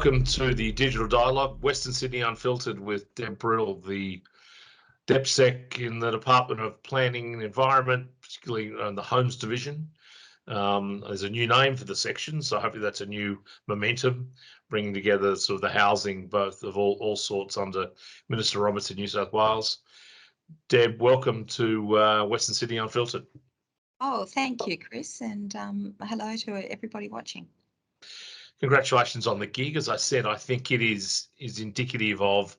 Welcome to the Digital Dialogue, Western Sydney Unfiltered with Deborah Brill, the DepSec in the Department of Planning and Environment, particularly in the Homes Division. There's a new name for the section, so hopefully that's a new momentum, bringing together sort of the housing, both of all sorts under Minister Roberts in New South Wales. Deb, welcome to Western Sydney Unfiltered. Oh, thank you, Chris, and hello to everybody watching. Congratulations on the gig. As I said, I think it is indicative of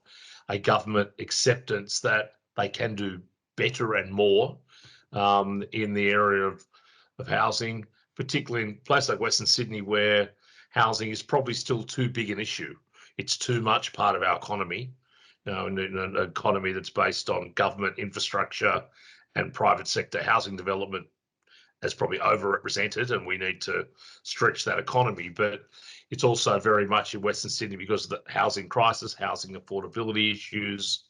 a government acceptance that they can do better and more in the area of housing, particularly in places like Western Sydney, where housing is probably still too big an issue. It's too much part of our economy, in an economy that's based on government infrastructure and private sector housing development is probably overrepresented, and we need to stretch that economy. But it's also very much in Western Sydney because of the housing crisis, housing affordability issues.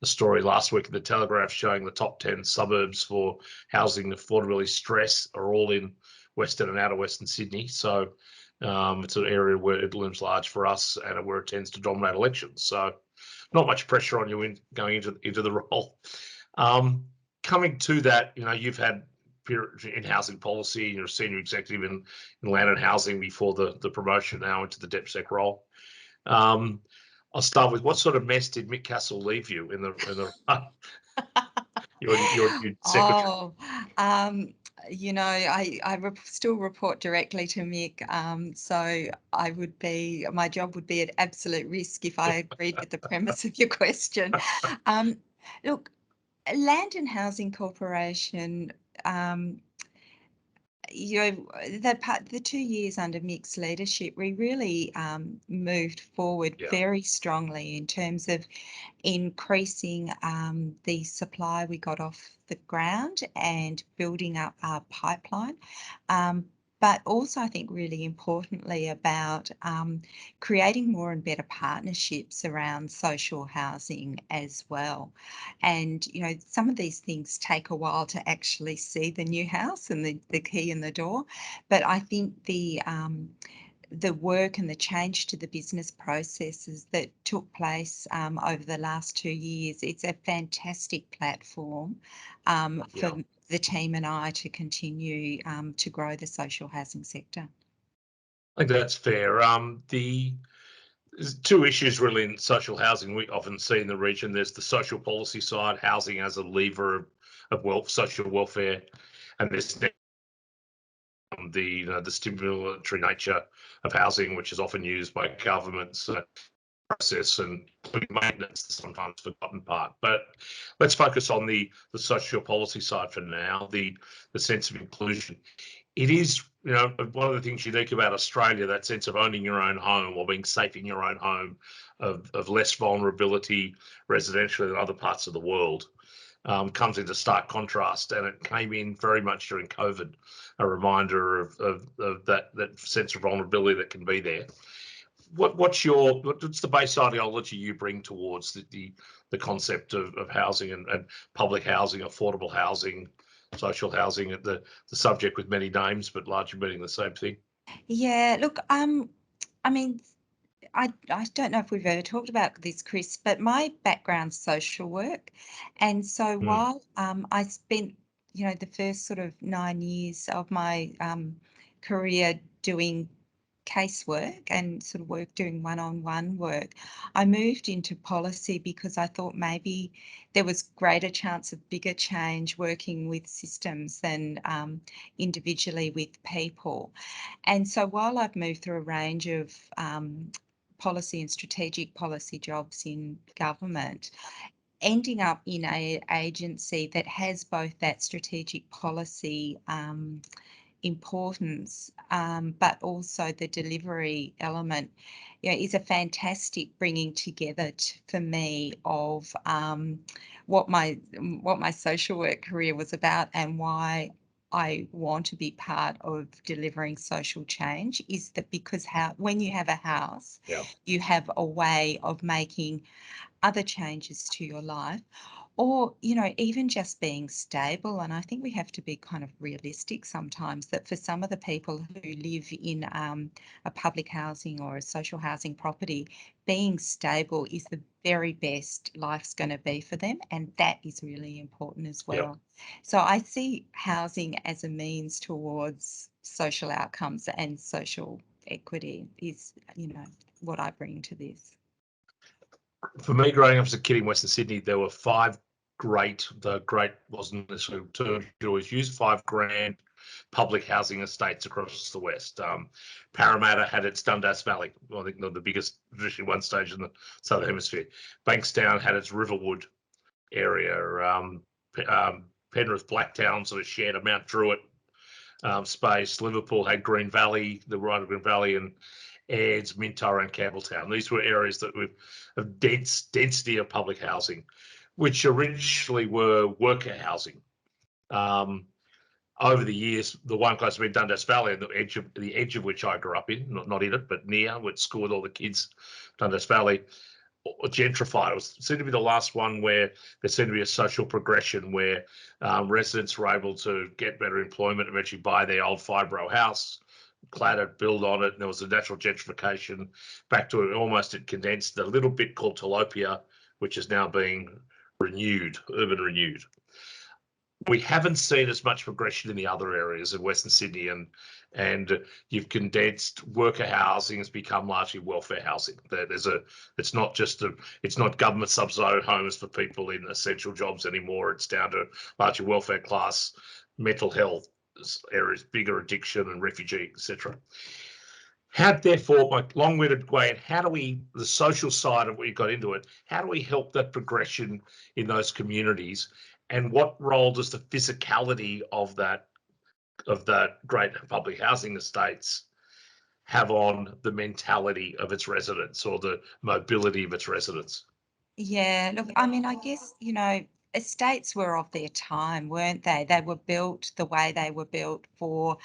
The story last week in the Telegraph showing the top 10 suburbs for housing affordability stress are all in Western and outer Western Sydney. So it's an area where it looms large for us and where it tends to dominate elections. So not much pressure on you going into the role. Coming to that, you've had in housing policy, you're a senior executive in land and housing before the promotion now into the DepSec role. I'll start with, what sort of mess did Mick Castle leave you in the your secretary? Oh, I still report directly to Mick, so my job would be at absolute risk if I agreed with the premise of your question. Look, Land and Housing Corporation, the 2 years under Mick's leadership, we really moved forward very strongly in terms of increasing the supply we got off the ground and building up our pipeline. But also, I think really importantly, about creating more and better partnerships around social housing as well. And, some of these things take a while to actually see the new house and the key in the door. But I think the work and the change to the business processes that took place over the last 2 years, it's a fantastic platform for the team and I to continue to grow the social housing sector. I think that's fair. There's two issues really in social housing we often see in the region. There's the social policy side, housing as a lever of social welfare, and there's the stimulatory nature of housing, which is often used by governments process and maintenance, the sometimes forgotten part. But let's focus on the social policy side for now, the sense of inclusion. It is, one of the things unique about Australia, that sense of owning your own home or being safe in your own home, of less vulnerability residentially than other parts of the world, comes into stark contrast, and it came in very much during COVID, a reminder of that sense of vulnerability that can be there. What's the base ideology you bring towards the concept of housing and public housing, affordable housing, social housing, the subject with many names but largely meaning the same thing? Yeah, look, I mean, I don't know if we've ever talked about this, Chris, but my background's social work. And so while I spent, the first sort of 9 years of my career doing casework and sort of doing one-on-one work, I moved into policy because I thought maybe there was greater chance of bigger change working with systems than individually with people. And so while I've moved through a range of policy and strategic policy jobs in government, ending up in an agency that has both that strategic policy importance, but also the delivery element, is a fantastic bringing together for me of what my social work career was about and why I want to be part of delivering social change. Is that because when you have a house, you have a way of making other changes to your life, or, you know, even just being stable. And I think we have to be kind of realistic sometimes that for some of the people who live in a public housing or a social housing property, being stable is the very best life's going to be for them. And that is really important as well. Yep. So I see housing as a means towards social outcomes, and social equity is, you know, what I bring to this. For me, growing up as a kid in Western Sydney, there were the great wasn't necessarily a term you always use, 5 grand public housing estates across the West. Parramatta had its Dundas Valley, I think the biggest, traditionally one stage in the Southern Hemisphere. Bankstown had its Riverwood area. Penrith Blacktown sort of shared a Mount Druitt space. Liverpool had Green Valley, the right of Green Valley, and Aids, Minto, and Campbelltown. These were areas that were of density of public housing, which originally were worker housing. Over the years, the one close to me, Dundas Valley, the edge of which I grew up in, not in it, but near, went to school with all the kids, Dundas Valley, gentrified. It seemed to be the last one where there seemed to be a social progression where residents were able to get better employment, eventually buy their old 5-row house, clad it, build on it, and there was a natural gentrification back to it. Almost it condensed a little bit called Tilapia, which is now being urban renewed. We haven't seen as much progression in the other areas of Western Sydney, and you've condensed worker housing has become largely welfare housing. It's not government subsidised homes for people in essential jobs anymore. It's down to largely welfare class, mental health areas, bigger addiction and refugee, etc. Therefore, my long-winded way, how do we, the social side of what you got into it, how do we help that progression in those communities? And what role does the physicality of that great public housing estates have on the mentality of its residents or the mobility of its residents? Yeah, look, I mean, I guess, you know, estates were of their time, weren't they? They were built the way they were built for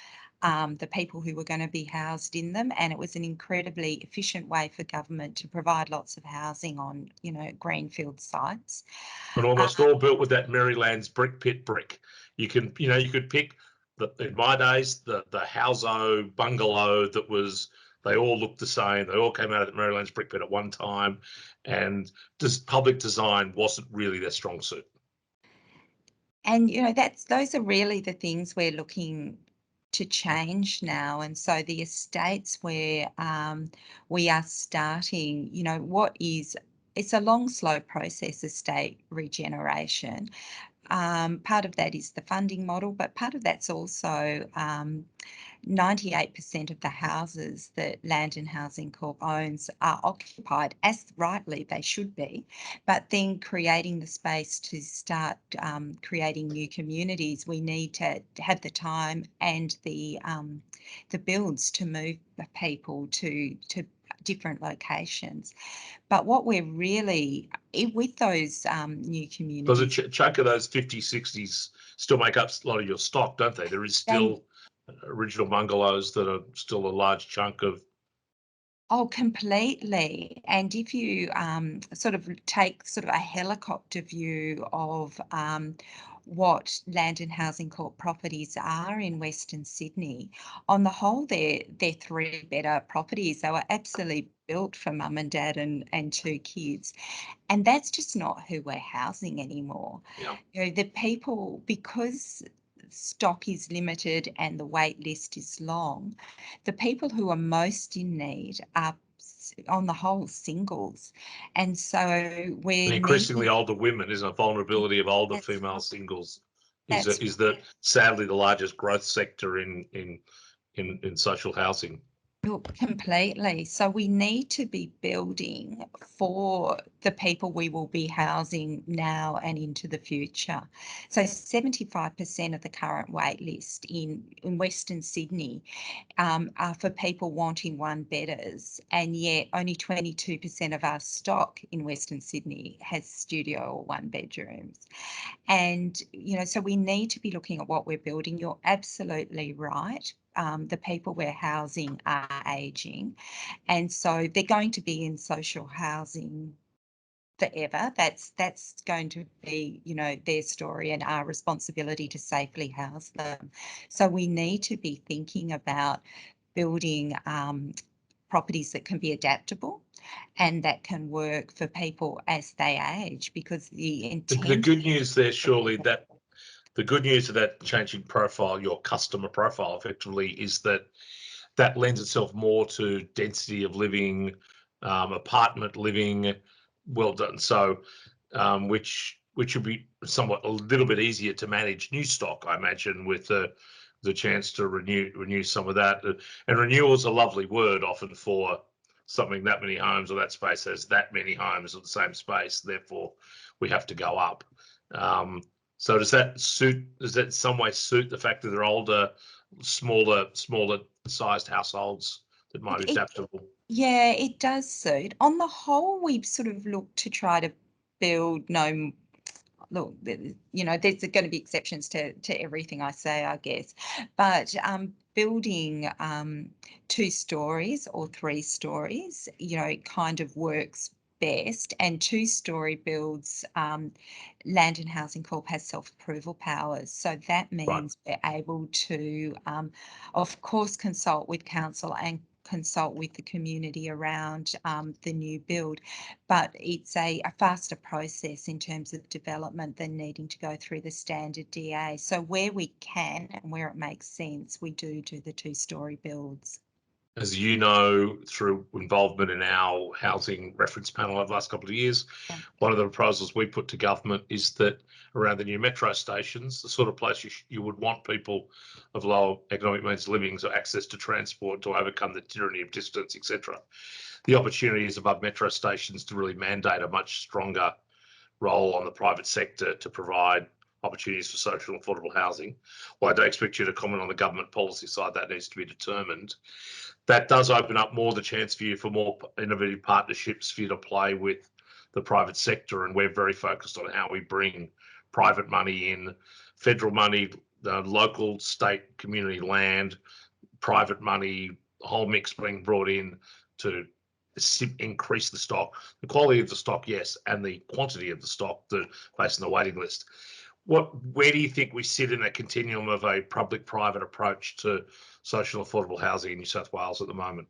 the people who were going to be housed in them. And it was an incredibly efficient way for government to provide lots of housing on, you know, greenfield sites. But almost all built with that Maryland's brick pit brick. You could pick in my days the houso bungalow that was, they all looked the same. They all came out of the Maryland's brick pit at one time, and just public design wasn't really their strong suit. And, you know, those are really the things we're looking to change now. And so the estates where we are starting, you know, it's a long, slow process, estate regeneration. Part of that is the funding model, but part of that's also 98% of the houses that Land and Housing Corp owns are occupied, as rightly they should be, but then creating the space to start creating new communities, we need to have the time and the builds to move people to different locations. But what we're really, with those new communities... Because a chunk of those 50s, 60s still make up a lot of your stock, don't they? There is still original bungalows that are still a large chunk of... Oh, completely. And if you sort of take sort of a helicopter view of what Land and Housing Corp properties are in Western Sydney, on the whole, they're 3-bedder properties. They were absolutely built for mum and dad and 2 kids. And that's just not who we're housing anymore. Yeah. You know, the people, because stock is limited and the wait list is long, the people who are most in need are, on the whole, singles. And so we're increasingly older women, isn't a vulnerability of older female singles is that sadly the largest growth sector in social housing. Look, completely. So we need to be building for the people we will be housing now and into the future. So 75% of the current wait list in Western Sydney are for people wanting 1-bedders, and yet only 22% of our stock in Western Sydney has studio or 1-bedrooms. And, you know, so we need to be looking at what we're building. You're absolutely right. The people we're housing are ageing, and so they're going to be in social housing forever. That's going to be, you know, their story and our responsibility to safely house them. So we need to be thinking about building properties that can be adaptable and that can work for people as they age, because the intent. The good news there, surely, that the good news of that changing profile, your customer profile, effectively, is that that lends itself more to density of living, apartment living, well done. So, which would be somewhat a little bit easier to manage new stock, I imagine, with the chance to renew some of that. And renewal is a lovely word often for something that many homes, or that space has that many homes of the same space. Therefore, we have to go up. So does that in some way suit the fact that they're older, smaller sized households that might be adaptable? Yeah, it does suit. On the whole, we've sort of looked to try to build look, you know, there's going to be exceptions to everything I say, I guess, but building 2 stories or 3 stories, you know, it kind of works best. And 2-story builds, Land and Housing Corp has self-approval powers, so that means we're able to, of course, consult with council and consult with the community around the new build, but it's a faster process in terms of development than needing to go through the standard DA. So where we can and where it makes sense, we do the 2-story builds. As you know, through involvement in our housing reference panel over the last couple of years, one of the proposals we put to government is that around the new metro stations, the sort of place you would want people of low economic means living, so access to transport to overcome the tyranny of distance, etc. The opportunity is above metro stations to really mandate a much stronger role on the private sector to provide opportunities for social and affordable housing. Well, I don't expect you to comment on the government policy side. That needs to be determined. That does open up more the chance for you for more innovative partnerships for you to play with the private sector, and we're very focused on how we bring private money in, federal money, the local, state, community land, private money, the whole mix being brought in to increase the stock, the quality of the stock, yes, and the quantity of the stock based on the waiting list. Where do you think we sit in a continuum of a public-private approach to social affordable housing in New South Wales at the moment?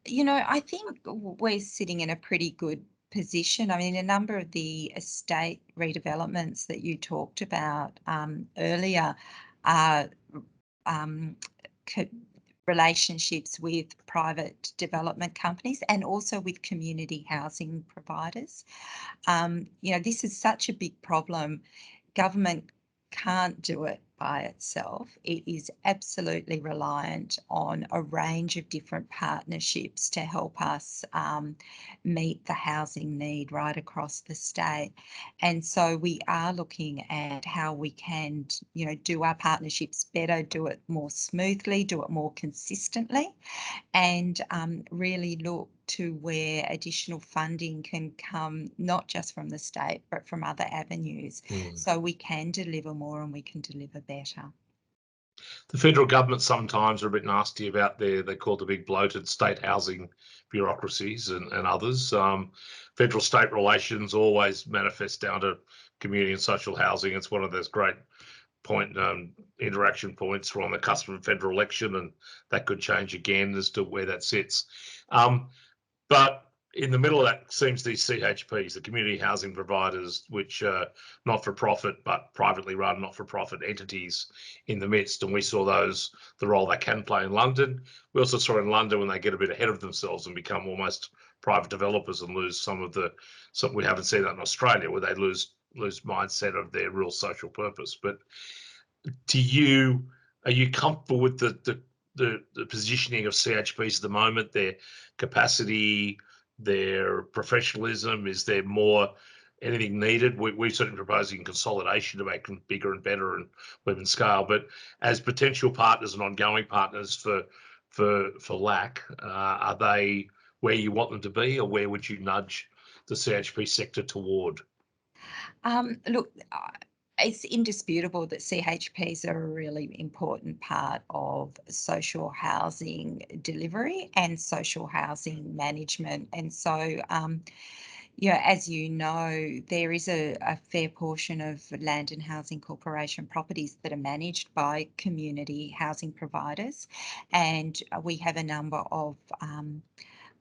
You know, I think we're sitting in a pretty good position. I mean, a number of the estate redevelopments that you talked about earlier are relationships with private development companies and also with community housing providers. You know, this is such a big problem. Government can't do it by itself. It is absolutely reliant on a range of different partnerships to help us meet the housing need right across the state. And so we are looking at how we can, you know, do our partnerships better, do it more smoothly, do it more consistently, and really look to where additional funding can come, not just from the state, but from other avenues. So we can deliver more and we can deliver better. The federal government sometimes are a bit nasty about they call the big bloated state housing bureaucracies and others. Federal-state relations always manifest down to community and social housing. It's one of those great interaction points. We're on the cusp of a federal election, and that could change again as to where that sits. But in the middle of that seems these CHPs, the community housing providers, which are not for profit but privately run not for profit entities in the midst. And we saw the role they can play in London. We also saw in London when they get a bit ahead of themselves and become almost private developers and lose some we haven't seen that in Australia, where they lose mindset of their real social purpose. But are you comfortable with the positioning of CHPs at the moment, their capacity, their professionalism? Is there more anything needed? We're certainly proposing consolidation to make them bigger and better and move in scale. But as potential partners and ongoing partners for LAC, are they where you want them to be, or where would you nudge the CHP sector toward? Look, It's indisputable that CHPs are a really important part of social housing delivery and social housing management. And so, as you know, there is a fair portion of Land and Housing Corporation properties that are managed by community housing providers. And we have a number of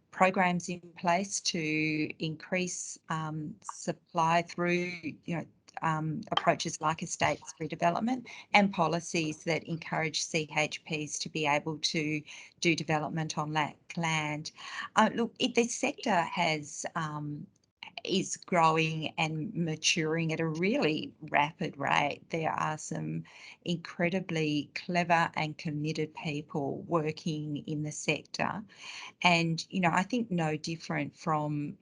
programs in place to increase supply through, approaches like estates redevelopment and policies that encourage CHPs to be able to do development on that land. Look, this sector is growing and maturing at a really rapid rate. There are some incredibly clever and committed people working in the sector. And, I think no different from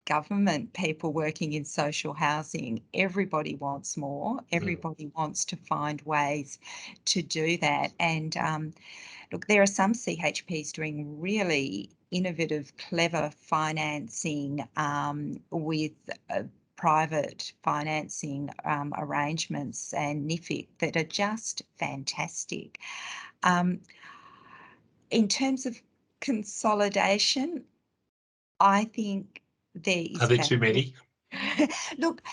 government people working in social housing, everybody wants more. Everybody wants to find ways to do that. And look, there are some CHPs doing really innovative, clever financing with private financing arrangements and NIFIC that are just fantastic. In terms of consolidation, I think there is Are there too value. many? Look,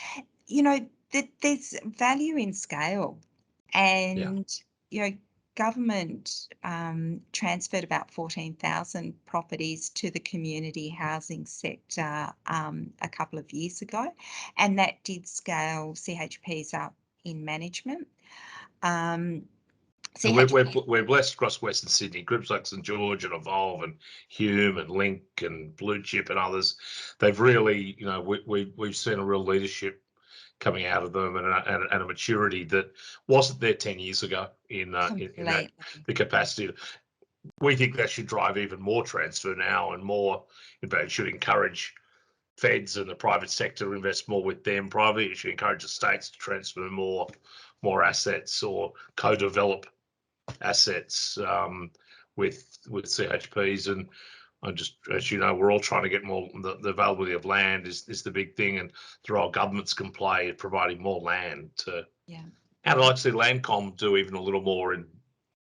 there's value in scale, and government transferred about 14,000 properties to the community housing sector a couple of years ago, and that did scale CHPs up in management. And we're blessed across Western Sydney. Groups like St George and Evolve and Hume and Link and Blue Chip and others, they've really, we've seen a real leadership coming out of them and a maturity that wasn't there 10 years ago in that the capacity. We think that should drive even more transfer now and more. In fact, it should encourage feds and the private sector to invest more with them privately. It should encourage the states to transfer more assets or co-develop assets with CHPs. And I just, as you know, we're all trying to get more. The availability of land is the big thing, and the role governments can play in providing more land to. Yeah. And I'd like to see Landcom do even a little more in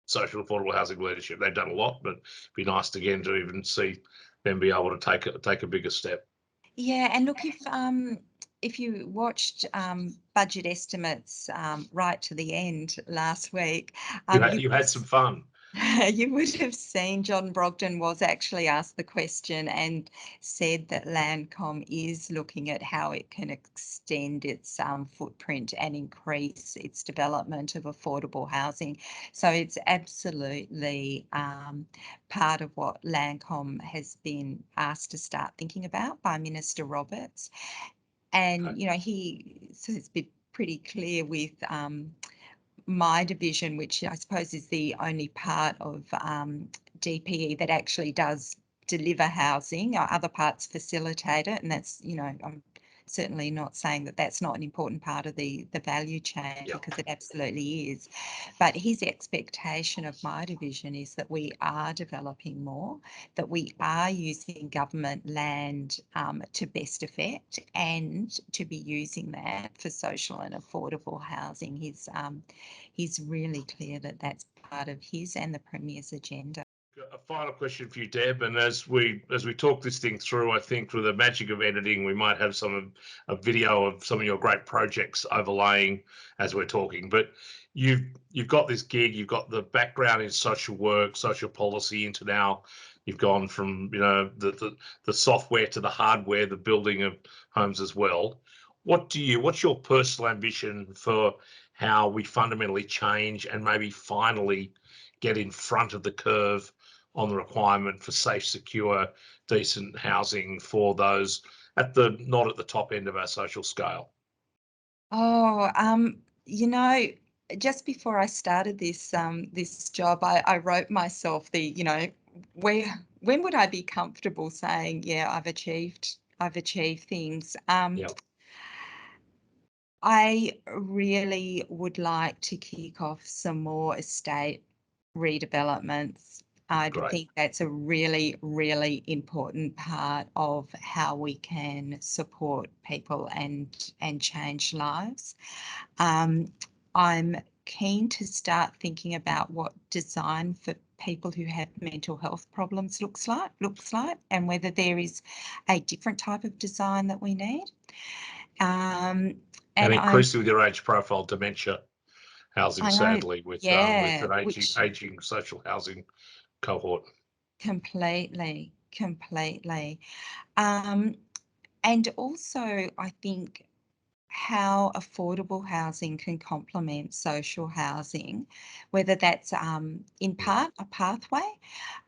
social affordable housing leadership. They've done a lot, but it'd be nice to again to even see them be able to take a bigger step. Yeah, and look, if you watched budget estimates right to the end last week, You had some fun. You would have seen John Brogden was actually asked the question and said that Landcom is looking at how it can extend its footprint and increase its development of affordable housing. So it's absolutely part of what Landcom has been asked to start thinking about by Minister Roberts. And, so it's been pretty clear with my division, which I suppose is the only part of DPE that actually does deliver housing. Other parts facilitate it, and that's, I'm certainly not saying that that's not an important part of the value chain, because it absolutely is. But his expectation of my division is that we are developing more, that we are using government land to best effect, and to be using that for social and affordable housing. He's really clear that that's part of his and the Premier's agenda. A final question for you, Deb, and as we talk this thing through, I think through the magic of editing, we might have a video of some of your great projects overlaying as we're talking. But you've got this gig, you've got the background in social work, social policy, into now you've gone from the software to the hardware, the building of homes as well. What's your personal ambition for how we fundamentally change and maybe finally get in front of the curve on the requirement for safe, secure, decent housing for those not at the top end of our social scale? Oh, just before I started this job, I wrote myself when would I be comfortable saying, yeah, I've achieved things. I really would like to kick off some more estate redevelopments. I think that's a really, really important part of how we can support people and change lives. I'm keen to start thinking about what design for people who have mental health problems looks like, and whether there is a different type of design that we need. And increasingly with your age profile, dementia housing, sadly, with an aging social housing cohort. Completely. And also, I think how affordable housing can complement social housing, whether that's in part a pathway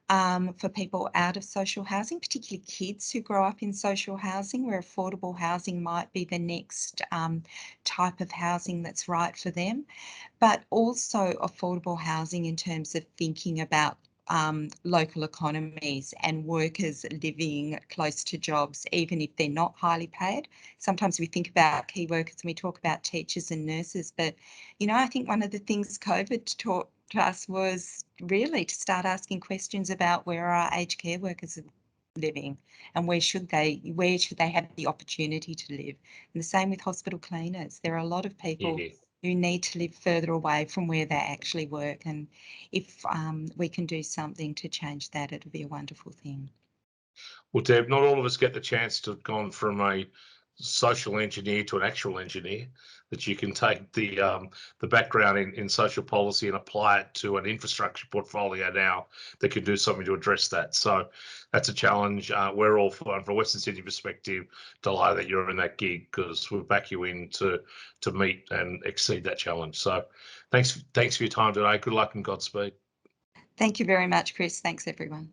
for people out of social housing, particularly kids who grow up in social housing, where affordable housing might be the next type of housing that's right for them, but also affordable housing in terms of thinking about local economies and workers living close to jobs, even if they're not highly paid. Sometimes we think about key workers and we talk about teachers and nurses, but, you know, I think one of the things COVID taught us was really to start asking questions about where our aged care workers are living and where should they have the opportunity to live. And the same with hospital cleaners. There are a lot of people who need to live further away from where they actually work. And if we can do something to change that, it'll be a wonderful thing. Well, Deb, not all of us get the chance to have gone from a social engineer to an actual engineer, that you can take the background in social policy and apply it to an infrastructure portfolio now that can do something to address that. So that's a challenge. We're all, from a Western Sydney perspective, delighted that you're in that gig, because we'll back you in to meet and exceed that challenge. So thanks for your time today. Good luck and Godspeed. Thank you very much, Chris. Thanks, everyone.